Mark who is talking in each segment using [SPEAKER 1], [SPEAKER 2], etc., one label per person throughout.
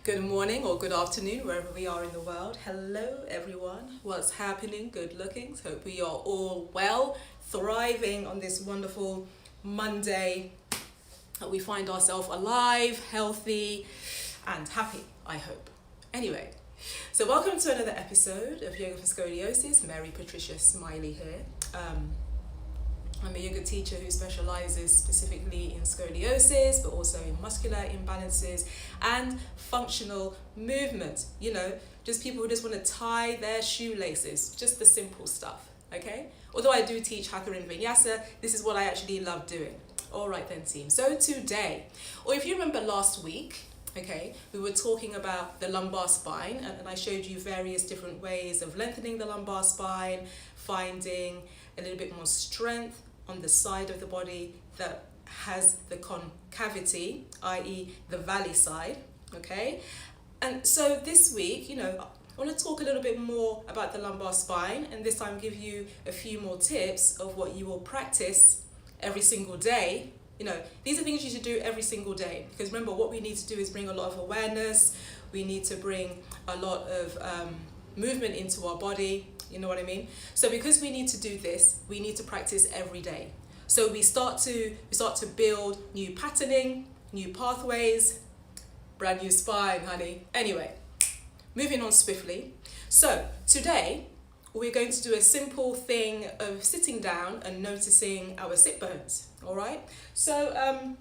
[SPEAKER 1] Good morning or good afternoon, wherever we are in the world. Hello, everyone. What's happening? Good looking. Hope we are all well, thriving on this wonderful Monday. We find ourselves alive, healthy, and happy, I hope. Anyway, so welcome to another episode of Yoga for Scoliosis. Mary Patricia Smiley here. I'm a yoga teacher who specializes specifically in scoliosis, but also in muscular imbalances and functional movement. Just people who just want to tie their shoelaces, just the simple stuff, okay? Although I do teach Hatha and Vinyasa, this is what I actually love doing. All right then, team. So today, or if you remember last week, okay, we were talking about the lumbar spine, and I showed you various different ways of lengthening the lumbar spine, finding a little bit more strength on the side of the body that has the concavity, i.e. the valley side, okay? And so this week, I want to talk a little bit more about the lumbar spine, and this time give you a few more tips of what you will practice every single day. These are things you should do every single day, because remember, what we need to do is bring a lot of awareness. We need to bring a lot of movement into our body. You know what I mean? So because we need to do this, we need to practice every day. So we start to build new patterning, new pathways, brand new spine, honey. Anyway, moving on swiftly. So today we're going to do a simple thing of sitting down and noticing our sit bones. All right. So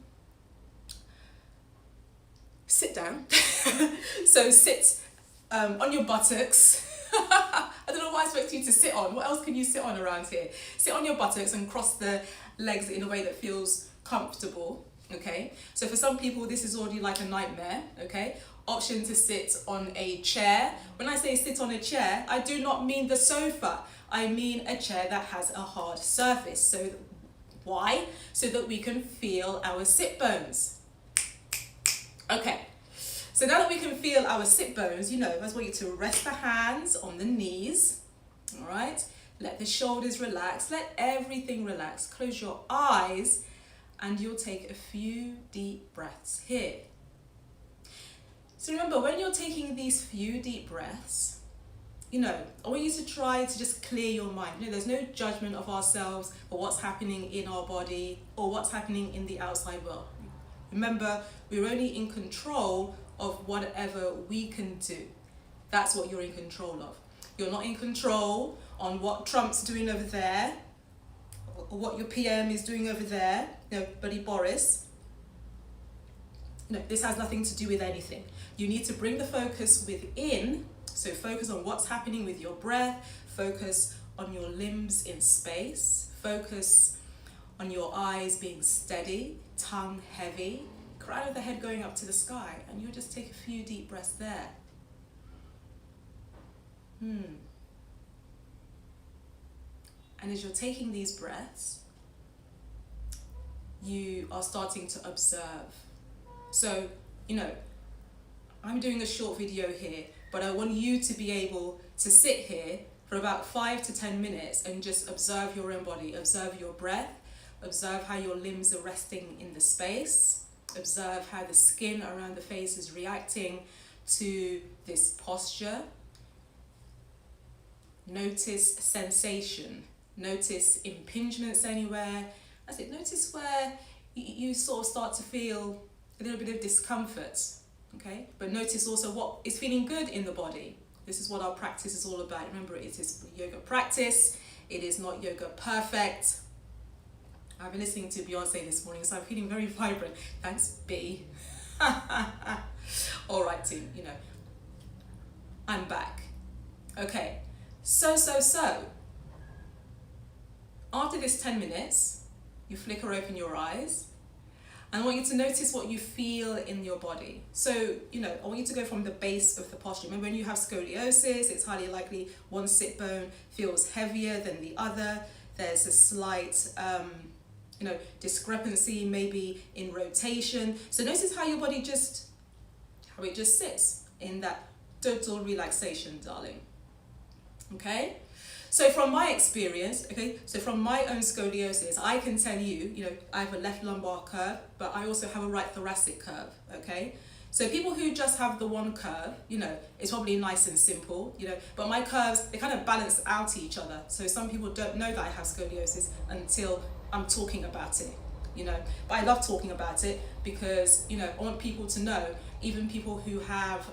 [SPEAKER 1] sit down. So sit on your buttocks. I don't know what I expect you to sit on. What else can you sit on around here? Sit on your buttocks and cross the legs in a way that feels comfortable, okay? So for some people, this is already like a nightmare, okay? Option to sit on a chair. When I say sit on a chair, I do not mean the sofa. I mean a chair that has a hard surface. So why? So that we can feel our sit bones. Okay. So now that we can feel our sit bones, I just want you to rest the hands on the knees, all right? Let the shoulders relax, let everything relax. Close your eyes and you'll take a few deep breaths here. So remember, when you're taking these few deep breaths, I want you to try to just clear your mind. There's no judgment of ourselves or what's happening in our body or what's happening in the outside world. Remember, we're only in control of whatever we can do. That's what you're in control of. You're not in control on what Trump's doing over there or what your PM is doing over there, buddy Boris. This has nothing to do with anything. You need to bring the focus within, so focus on what's happening with your breath, focus on your limbs in space, focus on your eyes being steady, tongue heavy, crown of the head going up to the sky, and you'll just take a few deep breaths there. And as you're taking these breaths, you are starting to observe. So, I'm doing a short video here, but I want you to be able to sit here for about 5 to 10 minutes and just observe your own body, observe your breath, observe how your limbs are resting in the space. Observe how the skin around the face is reacting to this posture. Notice sensation. Notice impingements anywhere. That's it. Notice where you sort of start to feel a little bit of discomfort. Okay? But notice also what is feeling good in the body. This is what our practice is all about. Remember, it is yoga practice. It is not yoga perfect. I've been listening to Beyonce this morning, so I'm feeling very vibrant. Thanks, B. All right, team, I'm back. Okay, so. After this 10 minutes, you flicker open your eyes, and I want you to notice what you feel in your body. So, I want you to go from the base of the posture. Remember, when you have scoliosis, it's highly likely one sit bone feels heavier than the other. There's a slight discrepancy maybe in rotation. So notice how your body how it just sits in that total relaxation, darling. Okay? So from my experience, from my own scoliosis, I can tell you, I have a left lumbar curve, but I also have a right thoracic curve, okay? So people who just have the one curve, you know, it's probably nice and simple, you know, but my curves, they kind of balance out each other. So some people don't know that I have scoliosis until I'm talking about it, you know. But I love talking about it because, you know, I want people to know, even people who have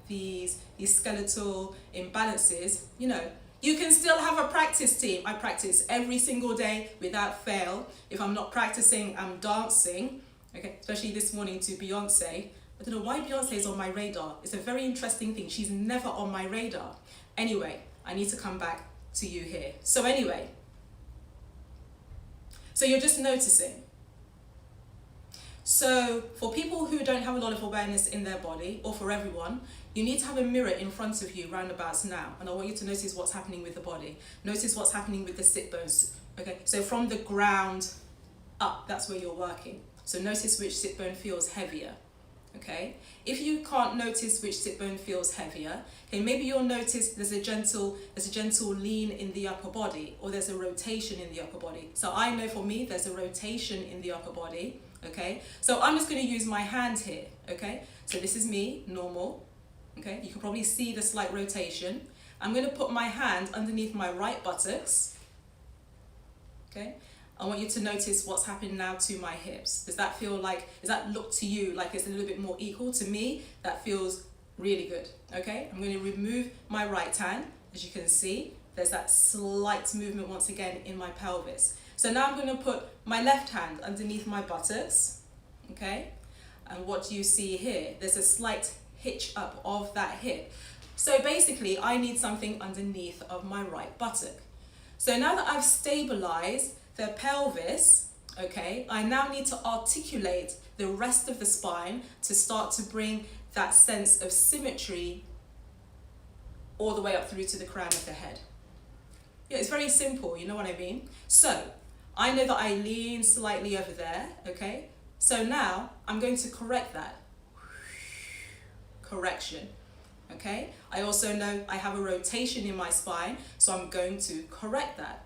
[SPEAKER 1] these skeletal imbalances, you know, you can still have a practice team. I practice every single day without fail. If I'm not practicing, I'm dancing. Okay, especially this morning to Beyonce. I don't know why Beyonce is on my radar. It's a very interesting thing. She's never on my radar. Anyway, I need to come back to you here. So anyway, so you're just noticing. So for people who don't have a lot of awareness in their body, or for everyone, you need to have a mirror in front of you roundabouts now. And I want you to notice what's happening with the body. Notice what's happening with the sit bones. Okay, so from the ground up, that's where you're working. So notice which sit bone feels heavier. Okay, if you can't notice which sit bone feels heavier, okay, maybe you'll notice there's a gentle lean in the upper body, or there's a rotation in the upper body. So I know for me, there's a rotation in the upper body. Okay, so I'm just going to use my hand here. Okay, so this is me, normal. Okay, you can probably see the slight rotation. I'm going to put my hand underneath my right buttocks. Okay, I want you to notice what's happening now to my hips. Does that feel like, does that look to you like it's a little bit more equal? To me, that feels really good. Okay, I'm going to remove my right hand. As you can see, there's that slight movement once again in my pelvis. So now I'm going to put my left hand underneath my buttocks. Okay, and what do you see here? There's a slight hitch up of that hip. So basically, I need something underneath of my right buttock. So now that I've stabilized the pelvis, okay, I now need to articulate the rest of the spine to start to bring that sense of symmetry all the way up through to the crown of the head. Yeah, it's very simple, you know what I mean? So I know that I lean slightly over there, okay? So now I'm going to correct that. Correction, okay? I also know I have a rotation in my spine, so I'm going to correct that.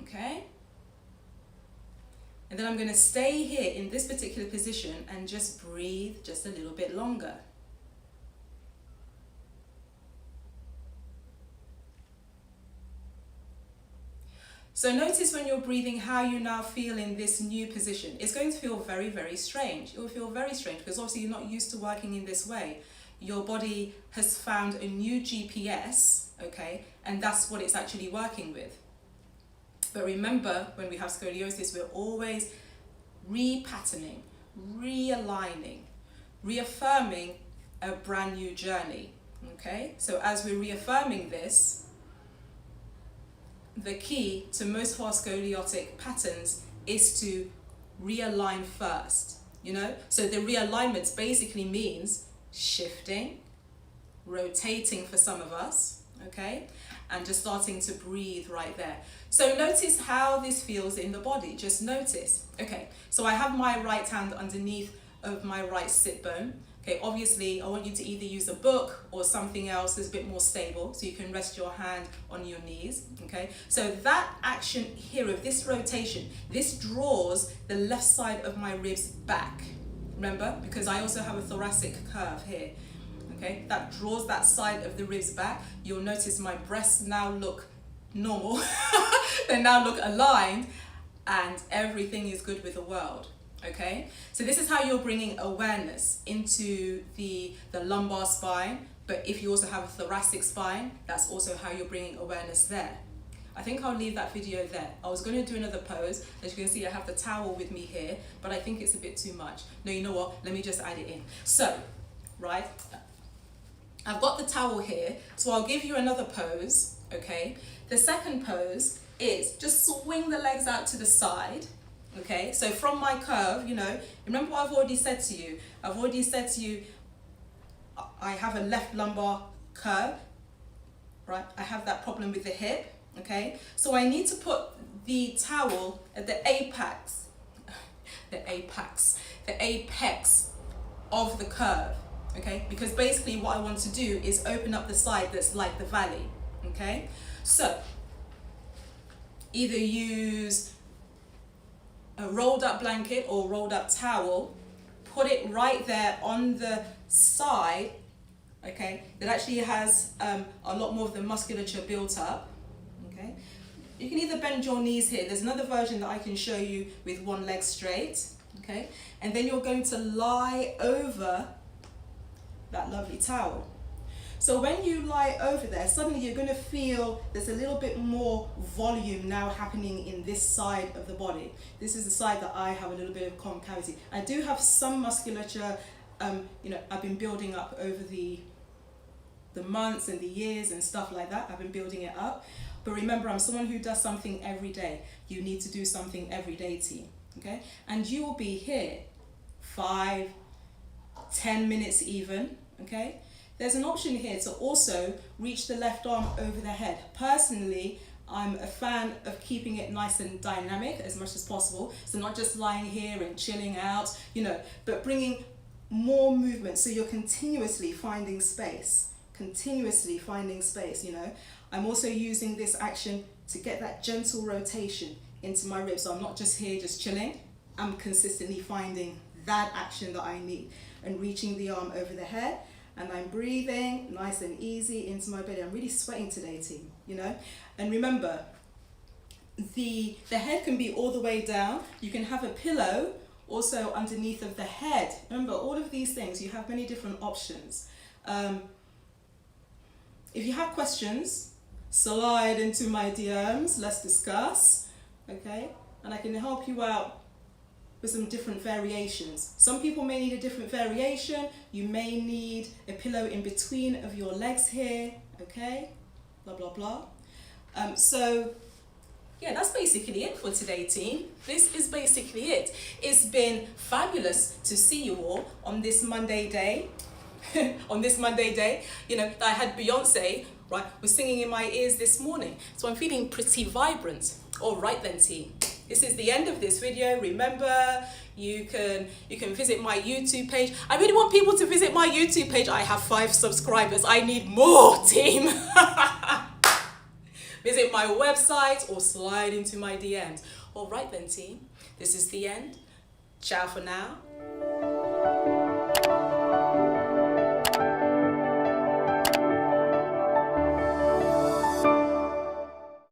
[SPEAKER 1] Okay? And then I'm going to stay here in this particular position and just breathe just a little bit longer. So notice when you're breathing how you now feel in this new position. It's going to feel very, very strange. It will feel very strange because obviously you're not used to working in this way. Your body has found a new GPS, okay, and that's what it's actually working with. But remember, when we have scoliosis, we're always repatterning, realigning, reaffirming a brand new journey, okay? So as we're reaffirming this, the key to most of our scoliotic patterns is to realign first, you know? So the realignment basically means shifting, rotating for some of us, okay? And just starting to breathe right there. So notice how this feels in the body, just notice. Okay, so I have my right hand underneath of my right sit bone. Okay, obviously I want you to either use a book or something else that's a bit more stable so you can rest your hand on your knees, okay? So that action here of this rotation, this draws the left side of my ribs back. Remember, because I also have a thoracic curve here, okay? That draws that side of the ribs back. You'll notice my breasts now look normal. They now look aligned and everything is good with the world. Okay, so this is how you're bringing awareness into the lumbar spine, but if you also have a thoracic spine, that's also how you're bringing awareness there. I think I'll leave that video there. I was going to do another pose. As you can see, I have the towel with me here, but I think it's a bit too much. No, you know what? Let me just add it in. So, right, I've got the towel here, so I'll give you another pose, okay? The second pose is just swing the legs out to the side. Okay, so from my curve, you know, remember what I've already said to you. I've already said to you, I have a left lumbar curve, right? I have that problem with the hip, okay? So I need to put the towel at the apex of the curve, okay? Because basically what I want to do is open up the side that's like the valley, okay? So either use a rolled up blanket or rolled up towel, put it right there on the side, okay, that actually has a lot more of the musculature built up, okay. You can either bend your knees here. There's another version that I can show you with one leg straight, okay, and then you're going to lie over that lovely towel. So when you lie over there, suddenly you're going to feel there's a little bit more volume now happening in this side of the body. This is the side that I have a little bit of concavity. I do have some musculature, you know, I've been building up over the months and the years and stuff like that. I've been building it up. But remember, I'm someone who does something every day. You need to do something every day, team, okay? And you will be here 5, 10 minutes even, okay? There's an option here to also reach the left arm over the head. Personally, I'm a fan of keeping it nice and dynamic as much as possible. So not just lying here and chilling out, you know, but bringing more movement so you're continuously finding space, you know. I'm also using this action to get that gentle rotation into my ribs. So I'm not just here just chilling, I'm consistently finding that action that I need and reaching the arm over the head. And I'm breathing nice and easy into my belly. I'm really sweating today, team, you know. And remember, the head can be all the way down. You can have a pillow also underneath of the head. Remember, all of these things, you have many different options. If you have questions, slide into my DMs, let's discuss, okay? And I can help you out with some different variations. Some people may need a different variation. You may need a pillow in between of your legs here, okay? Blah, blah, blah. So, yeah, that's basically it for today, team. This is basically it. It's been fabulous to see you all on this Monday day. On this Monday day, you know, I had Beyonce, right, was singing in my ears this morning. So I'm feeling pretty vibrant. All right then, team. This is the end of this video. Remember, you can visit my YouTube page. I really want people to visit my YouTube page. I have 5 subscribers. I need more, team. Visit my website or slide into my DMs. All right then, team. This is the end. Ciao for now.